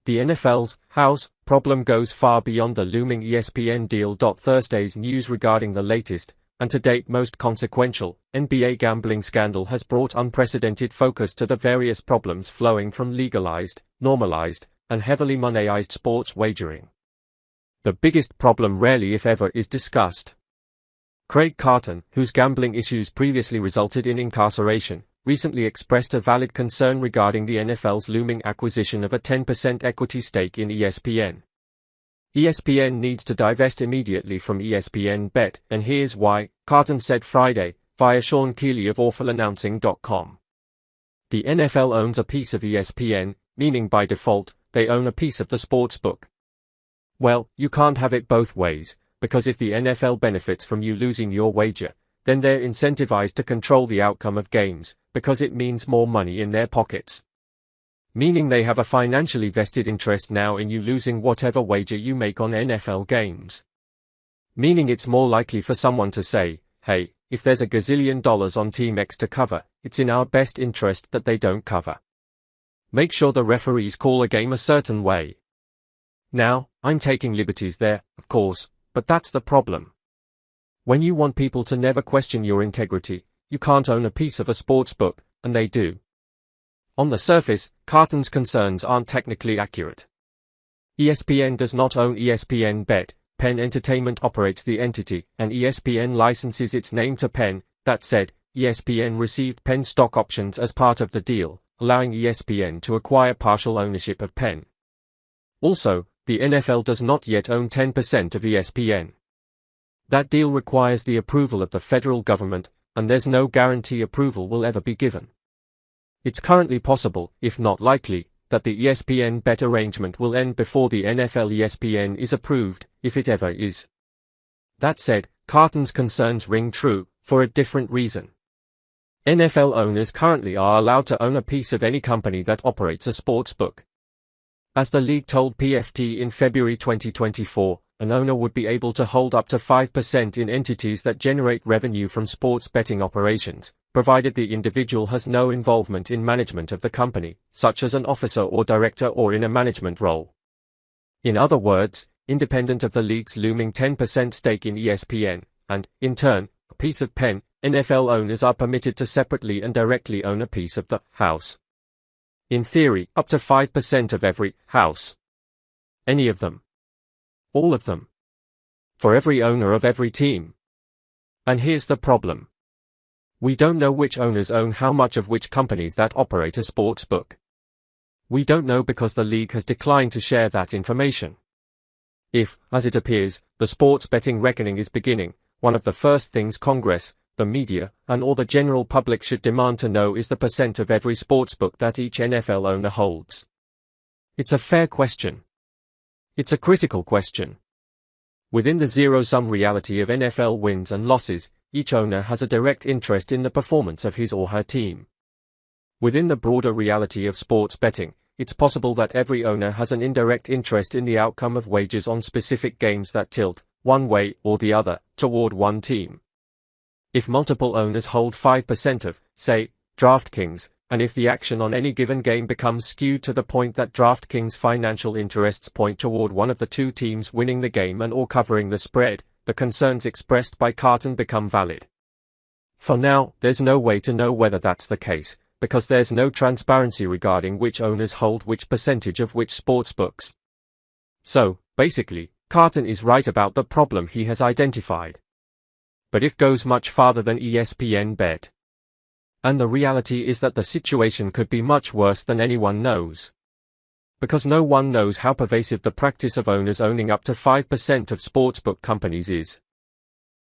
The NFL's house problem goes far beyond the looming ESPN deal. Thursday's news regarding the latest, and to date most consequential, NBA gambling scandal has brought unprecedented focus to the various problems flowing from legalized, normalized, and heavily monetized sports wagering. The biggest problem rarely if ever is discussed. Craig Carton, whose gambling issues previously resulted in incarceration, recently expressed a valid concern regarding the NFL's looming acquisition of a 10% equity stake in ESPN. ESPN needs to divest immediately from ESPN Bet, and here's why, Carton said Friday, via Sean Keeley of awfulannouncing.com. The NFL owns a piece of ESPN, meaning by default, they own a piece of the sportsbook. Well, you can't have it both ways, because if the NFL benefits from you losing your wager, then they're incentivized to control the outcome of games, because it means more money in their pockets. Meaning they have a financially vested interest now in you losing whatever wager you make on NFL games. Meaning it's more likely for someone to say, hey, if there's $1 gazillion on Team X to cover, it's in our best interest that they don't cover. Make sure the referees call a game a certain way. Now, I'm taking liberties there, of course, but that's the problem. When you want people to never question your integrity, you can't own a piece of a sportsbook, and they do. On the surface, Carton's concerns aren't technically accurate. ESPN does not own ESPN Bet, Penn Entertainment operates the entity, and ESPN licenses its name to Penn. That said, ESPN received Penn stock options as part of the deal, allowing ESPN to acquire partial ownership of Penn. Also, the NFL does not yet own 10% of ESPN. That deal requires the approval of the federal government, and there's no guarantee approval will ever be given. It's currently possible, if not likely, that the ESPN Bet arrangement will end before the NFL ESPN is approved, if it ever is. That said, Carton's concerns ring true, for a different reason. NFL owners currently are allowed to own a piece of any company that operates a sportsbook. As the league told PFT in February 2024, an owner would be able to hold up to 5% in entities that generate revenue from sports betting operations, provided the individual has no involvement in management of the company, such as an officer or director or in a management role. In other words, independent of the league's looming 10% stake in ESPN, and, in turn, a piece of Penn, NFL owners are permitted to separately and directly own a piece of the house. In theory, up to 5% of every house. Any of them. All of them. For every owner of every team. And here's the problem. We don't know which owners own how much of which companies that operate a sportsbook. We don't know because the league has declined to share that information. If, as it appears, the sports betting reckoning is beginning, one of the first things Congress, the media, and all the general public should demand to know is the percent of every sportsbook that each NFL owner holds. It's a fair question. It's a critical question. Within the zero-sum reality of NFL wins and losses, each owner has a direct interest in the performance of his or her team. Within the broader reality of sports betting, it's possible that every owner has an indirect interest in the outcome of wagers on specific games that tilt, one way or the other, toward one team. If multiple owners hold 5% of, say, DraftKings, and if the action on any given game becomes skewed to the point that DraftKings' financial interests point toward one of the two teams winning the game and or covering the spread, the concerns expressed by Carton become valid. For now, there's no way to know whether that's the case, because there's no transparency regarding which owners hold which percentage of which sportsbooks. So, basically, Carton is right about the problem he has identified. But it goes much farther than ESPN Bet. And the reality is that the situation could be much worse than anyone knows. Because no one knows how pervasive the practice of owners owning up to 5% of sportsbook companies is.